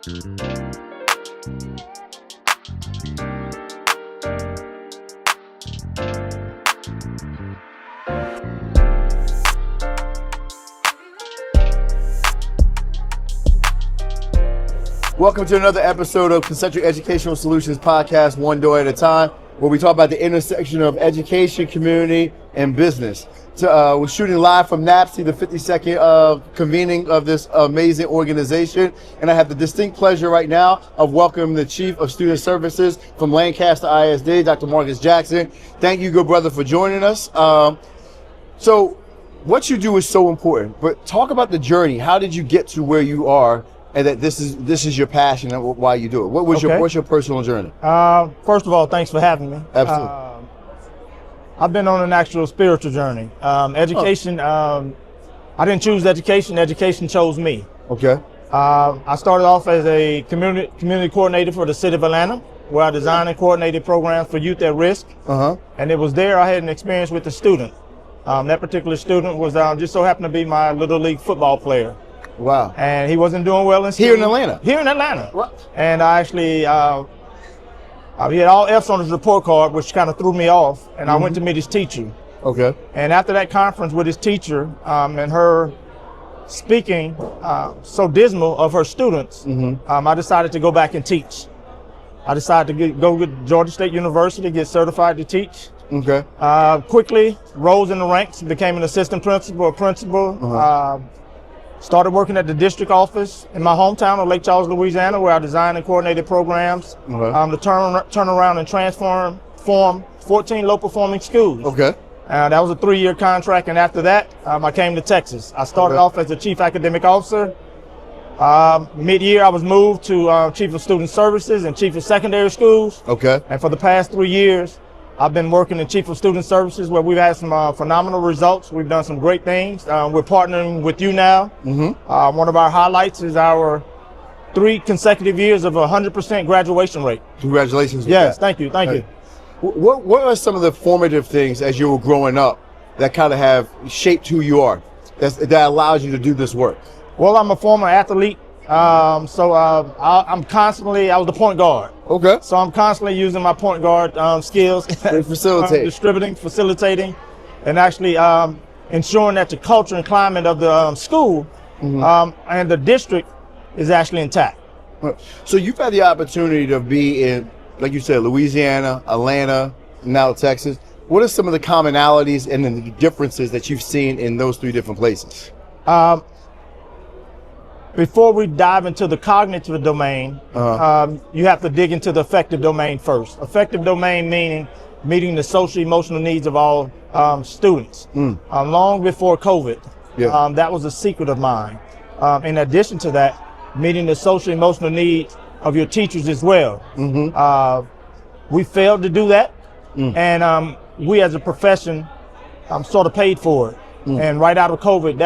Welcome to another episode of Concentric Educational Solutions Podcast, One Door at a Time, where we talk about the intersection of education, community, and business. So, we're shooting live from NABSE, the 52nd convening of this amazing organization. And I have the distinct pleasure right now of welcoming the Chief of Student Services from Lancaster ISD, Dr. Marcus Jackson. Thank you, good brother, for joining us. So what you do is so important, but talk about the journey. How did you get to where you are? And that this is your passion and why you do it. What's your personal journey? First of all, thanks for having me. Absolutely. I've been on an actual spiritual journey. Education, I didn't choose education. Education chose me. Okay. I started off as a community coordinator for the city of Atlanta, where I designed and coordinated programs for youth at risk. And it was there I had an experience with a student. That particular student was just so happened to be my little league football player. Wow. And he wasn't doing well in school. Here in Atlanta? Here in Atlanta. What? And I actually, he had all F's on his report card, which kind of threw me off. And I went to meet his teacher. Okay. And after that conference with his teacher and her speaking so dismal of her students, I decided to go back and teach. I decided to go to Georgia State University, get certified to teach. Okay. Quickly rose in the ranks, became an assistant principal, started working at the district office in my hometown of Lake Charles, Louisiana, where I designed and coordinated programs to turn around and transform 14 low-performing schools. Okay. That was a 3-year contract, and after that, I came to Texas. I started off as the chief academic officer. Mid-year, I was moved to chief of student services and chief of secondary schools. Okay. And for the past 3 years, I've been working in Chief of Student Services, where we've had some phenomenal results. We've done some great things. We're partnering with you now. One of our highlights is our 3 consecutive years of 100% graduation rate. Congratulations. Yes, thank you. What are some of the formative things as you were growing up that kind of have shaped who you are, that allows you to do this work? Well, I'm a former athlete. I was the point guard. Okay. So I'm constantly using my point guard skills. Distributing, facilitating, and actually ensuring that the culture and climate of the school and the district is actually intact. So you've had the opportunity to be in, like you said, Louisiana, Atlanta, now Texas. What are some of the commonalities and the differences that you've seen in those 3 different places? Before we dive into the cognitive domain, you have to dig into the affective domain first. Affective domain meaning meeting the social emotional needs of all students. Long before COVID, that was a secret of mine. In addition to that, meeting the social emotional needs of your teachers as well. We failed to do that, and we as a profession sort of paid for it. And right out of COVID,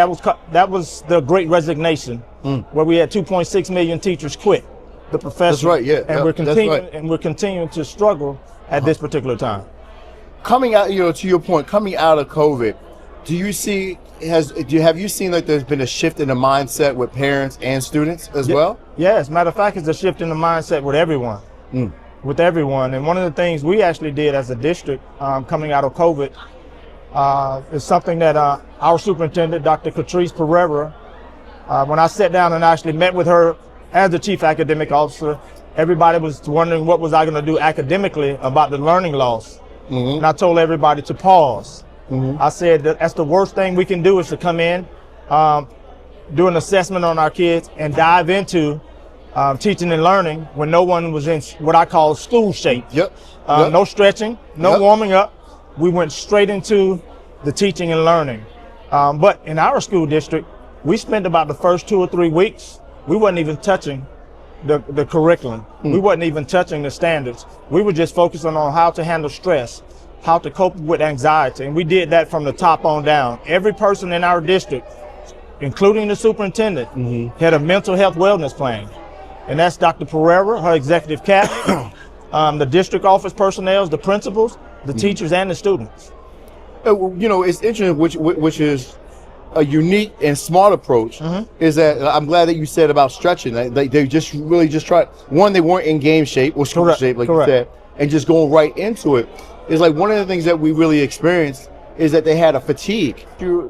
that was the Great Resignation, where we had 2.6 million teachers quit the profession. That's right. Yeah. And we're continuing to struggle at this particular time. Coming out, to your point, coming out of COVID, have you seen like there's been a shift in the mindset with parents and students as well? Yes. Matter of fact, it's a shift in the mindset with everyone. With everyone. And one of the things we actually did as a district coming out of COVID is something that our superintendent, Dr. Catrice Pereira, when I sat down and actually met with her as the chief academic officer, everybody was wondering what was I going to do academically about the learning loss. And I told everybody to pause. I said that's the worst thing we can do is to come in, do an assessment on our kids, and dive into teaching and learning when no one was in what I call school shape. No stretching, no warming up. We went straight into the teaching and learning. But in our school district, we spent about the first 2 or 3 weeks, we wasn't even touching the curriculum. We wasn't even touching the standards. We were just focusing on how to handle stress, how to cope with anxiety. And we did that from the top on down. Every person in our district, including the superintendent, had a mental health wellness plan. And that's Dr. Pereira, her executive cabinet, the district office personnel, the principals, the teachers, and the students. It's interesting, which is a unique and smart approach is that I'm glad that you said about stretching. They just really just tried. One, they weren't in game shape or school shape, like you said, and just going right into it. Is like one of the things that we really experienced is that they had a fatigue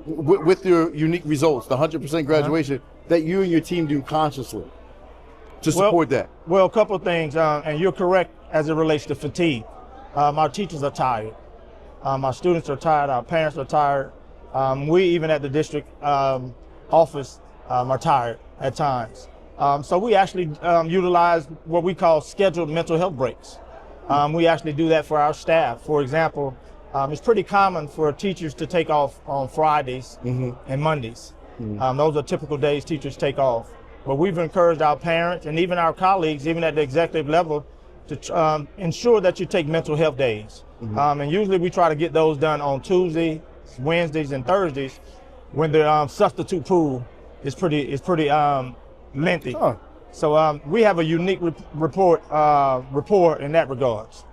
with your unique results, the 100% graduation that you and your team do consciously to support that. Well, a couple of things, and you're correct as it relates to fatigue. Our teachers are tired. Our students are tired. Our parents are tired. We, even at the district office, are tired at times. So we actually utilize what we call scheduled mental health breaks. We actually do that for our staff. For example, it's pretty common for teachers to take off on Fridays and Mondays. Those are typical days teachers take off. But we've encouraged our parents and even our colleagues, even at the executive level, to ensure that you take mental health days. And usually we try to get those done on Tuesdays, Wednesdays, and Thursdays when the substitute pool is pretty lengthy. So we have a unique rapport in that regards.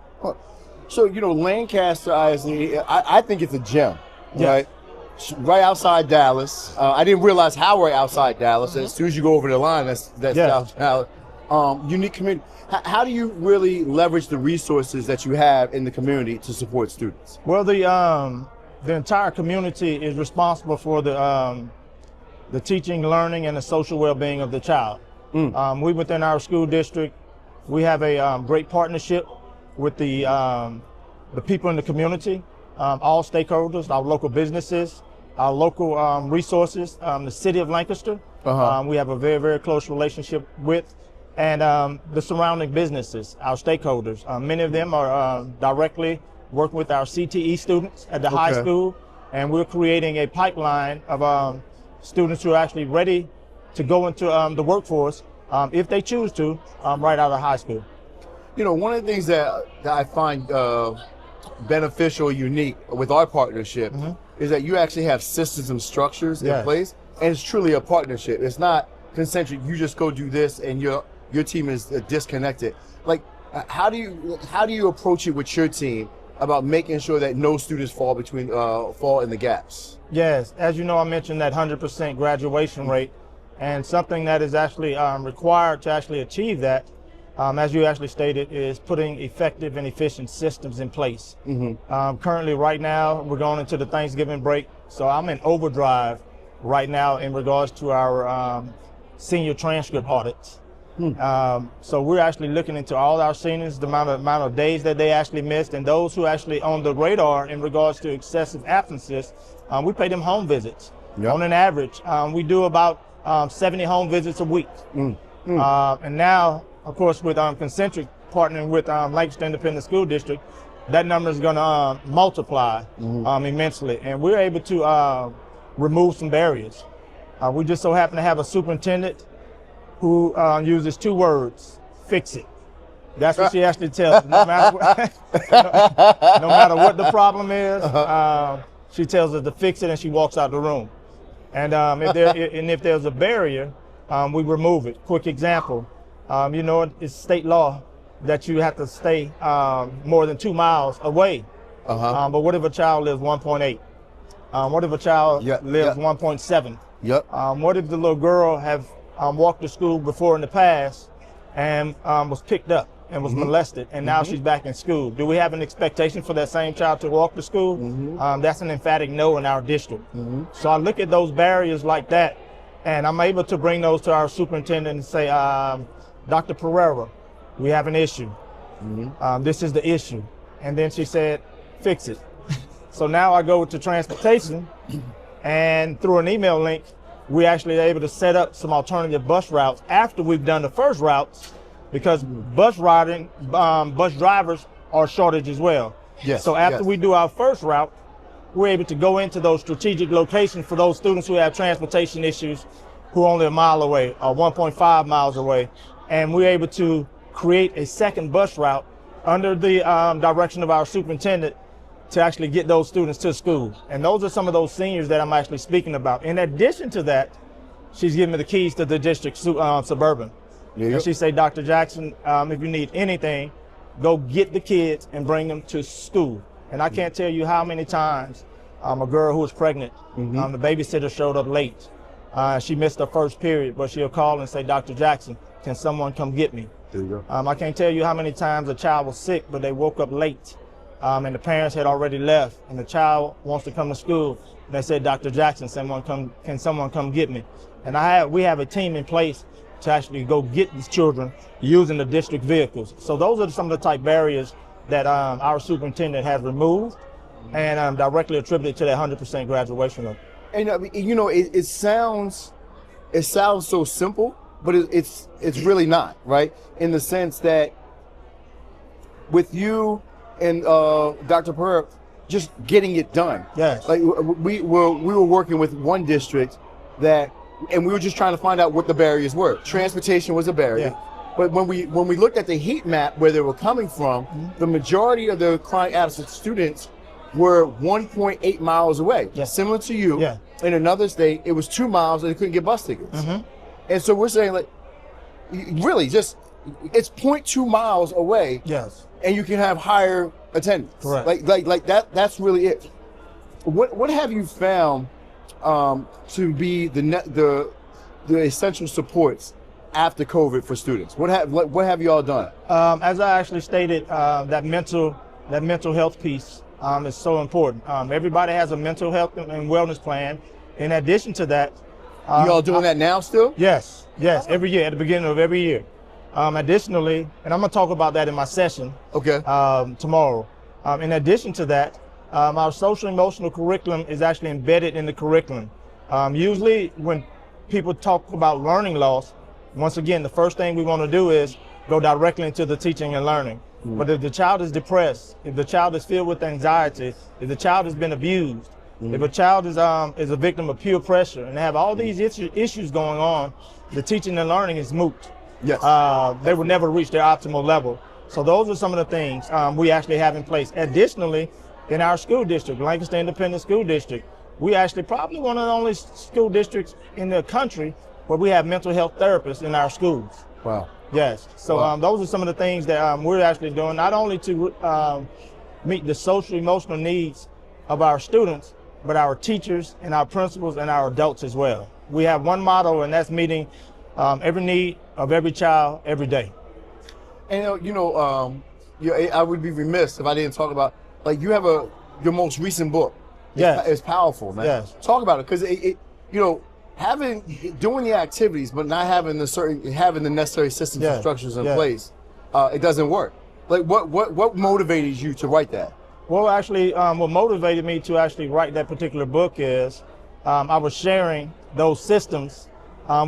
So, you know, Lancaster ISD, I think it's a gem, right? Right outside Dallas. I didn't realize how right outside Dallas. As soon as you go over the line, that's South Dallas. Unique community. How do you really leverage the resources that you have in the community to support students? Well, the entire community is responsible for the teaching, learning, and the social well-being of the child. We within our school district, we have a great partnership with the people in the community, all stakeholders, our local businesses, our local resources, the city of Lancaster. We have a very, very close relationship with, and the surrounding businesses, our stakeholders. Many of them are directly working with our CTE students at the high school, and we're creating a pipeline of students who are actually ready to go into the workforce if they choose to right out of high school. You know, one of the things that I find beneficial, unique with our partnership is that you actually have systems and structures in place, and it's truly a partnership. It's not concentric. You just go do this, and your team is disconnected. Like, how do you approach it with your team about making sure that no students fall in the gaps? Yes, as you know, I mentioned that 100% graduation rate, and something that is actually required to actually achieve that, as you actually stated, is putting effective and efficient systems in place. Currently, right now, we're going into the Thanksgiving break, so I'm in overdrive right now in regards to our senior transcript audits. So we're actually looking into all our seniors, the amount of days that they actually missed, and those who actually on the radar in regards to excessive absences, we pay them home visits. On an average, we do about 70 home visits a week. And now, of course, with Concentric partnering with Lancaster Independent School District, that number is going to multiply immensely, and we're able to remove some barriers. We just so happen to have a superintendent who uses 2 words: fix it. That's what she actually tells us. No matter what the problem is, she tells us to fix it, and she walks out the room. And if there's a barrier, we remove it. Quick example, you know, it's state law that you have to stay more than 2 miles away. But what if a child lives 1.8? What if a child lives 1.7? What if the little girl have walked to school before in the past and was picked up and was molested, and now she's back in school? Do we have an expectation for that same child to walk to school? That's an emphatic no in our district. So I look at those barriers like that, and I'm able to bring those to our superintendent and say, Dr. Pereira, we have an issue. This is the issue. And then she said, fix it. So now I go to transportation, and through an email link, we actually are able to set up some alternative bus routes after we've done the first routes, because bus drivers are shortage as well. So after we do our first route, we're able to go into those strategic locations for those students who have transportation issues, who are only a mile away or 1.5 miles away. And we're able to create a second bus route under the direction of our superintendent to actually get those students to school. And those are some of those seniors that I'm actually speaking about. In addition to that, she's giving me the keys to the district Suburban. And she say, Dr. Jackson, if you need anything, go get the kids and bring them to school. And I can't tell you how many times a girl who was pregnant. The babysitter showed up late. She missed her first period, but she'll call and say, Dr. Jackson, can someone come get me? There you go. I can't tell you how many times a child was sick, but they woke up late, and the parents had already left, and the child wants to come to school. And they said, Dr. Jackson, can someone come get me? And we have a team in place to actually go get these children using the district vehicles. So those are some of the type barriers that our superintendent has removed and directly attributed to that 100% graduation rate. And it sounds so simple, but it's really not, right? In the sense that with you and Dr. Pereira just getting it done. Yes. Like we were working with one district and we were just trying to find out what the barriers were. Transportation was a barrier. Yeah. But when we looked at the heat map where they were coming from, the majority of the chronic absent students were 1.8 miles away. Yeah. Similar to you. Yeah. In another state, it was 2 miles and they couldn't get bus tickets. And so we're saying, like, really, just it's 0.2 miles away. Yes. And you can have higher attendance. Correct. Like that. That's really it. What have you found to be the essential supports after COVID for students? What have you all done? As I actually stated, that mental health piece is so important. Everybody has a mental health and wellness plan. In addition to that, you all doing that now still? Yes, every year, at the beginning of every year. Additionally, and I'm gonna talk about that in my session tomorrow. In addition to that, our social emotional curriculum is actually embedded in the curriculum. Usually when people talk about learning loss, once again, the first thing we want to do is go directly into the teaching and learning. But if the child is depressed, if the child is filled with anxiety, if the child has been abused, if a child is a victim of peer pressure and have all these issues going on, the teaching and learning is moot. Yes. They will never reach their optimal level. So those are some of the things we actually have in place. Additionally, in our school district, Lancaster Independent School District, we actually probably one of the only school districts in the country where we have mental health therapists in our schools. Wow. Yes. So those are some of the things that we're actually doing, not only to meet the social emotional needs of our students, but our teachers and our principals and our adults as well. We have one motto, and that's meeting every need of every child every day. And I would be remiss if I didn't talk about, like, you have your most recent book. It's powerful, man. Yes. Talk about it, because doing the activities but not having the necessary systems and structures in place, it doesn't work. Like, what motivated you to write that? Well, actually, what motivated me to actually write that particular book is I was sharing those systems,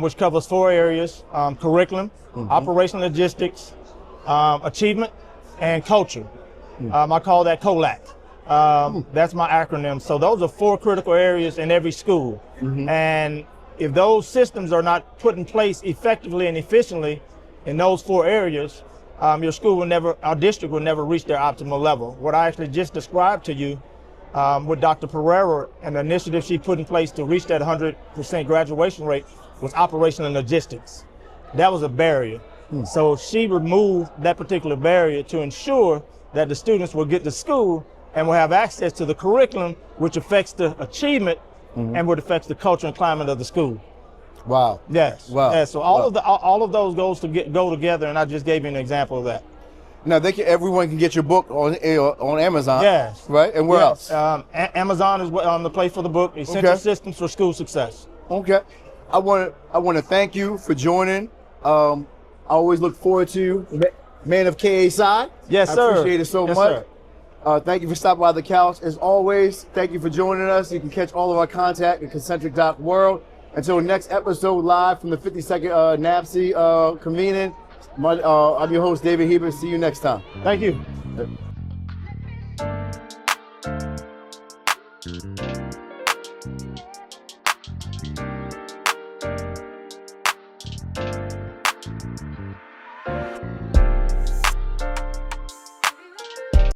which covers 4 areas: curriculum, operational logistics, achievement, and culture. I call that COLAC. That's my acronym. So those are 4 critical areas in every school. And if those systems are not put in place effectively and efficiently in those 4 areas, our district will never reach their optimal level. What I actually just described to you with Dr. Pereira and the initiative she put in place to reach that 100% graduation rate was operational logistics. That was a barrier. So she removed that particular barrier to ensure that the students will get to school and will have access to the curriculum, which affects the achievement and what affects the culture and climate of the school. Wow. Yes. Wow. Yeah, so all of those go together, and I just gave you an example of that. Now everyone can get your book on Amazon. Yes. Right. And where else? Amazon is the place for the book. Essential Systems for School Success. Okay. I want to thank you for joining. I always look forward to Man of KSI. Yes, I sir. appreciate it so much. Sir. Thank you for stopping by the couch. As always, thank you for joining us. You can catch all of our contact at concentric.world. Until next episode, live from the 52nd NABSE convening, I'm your host, David Heiber. See you next time. Thank you.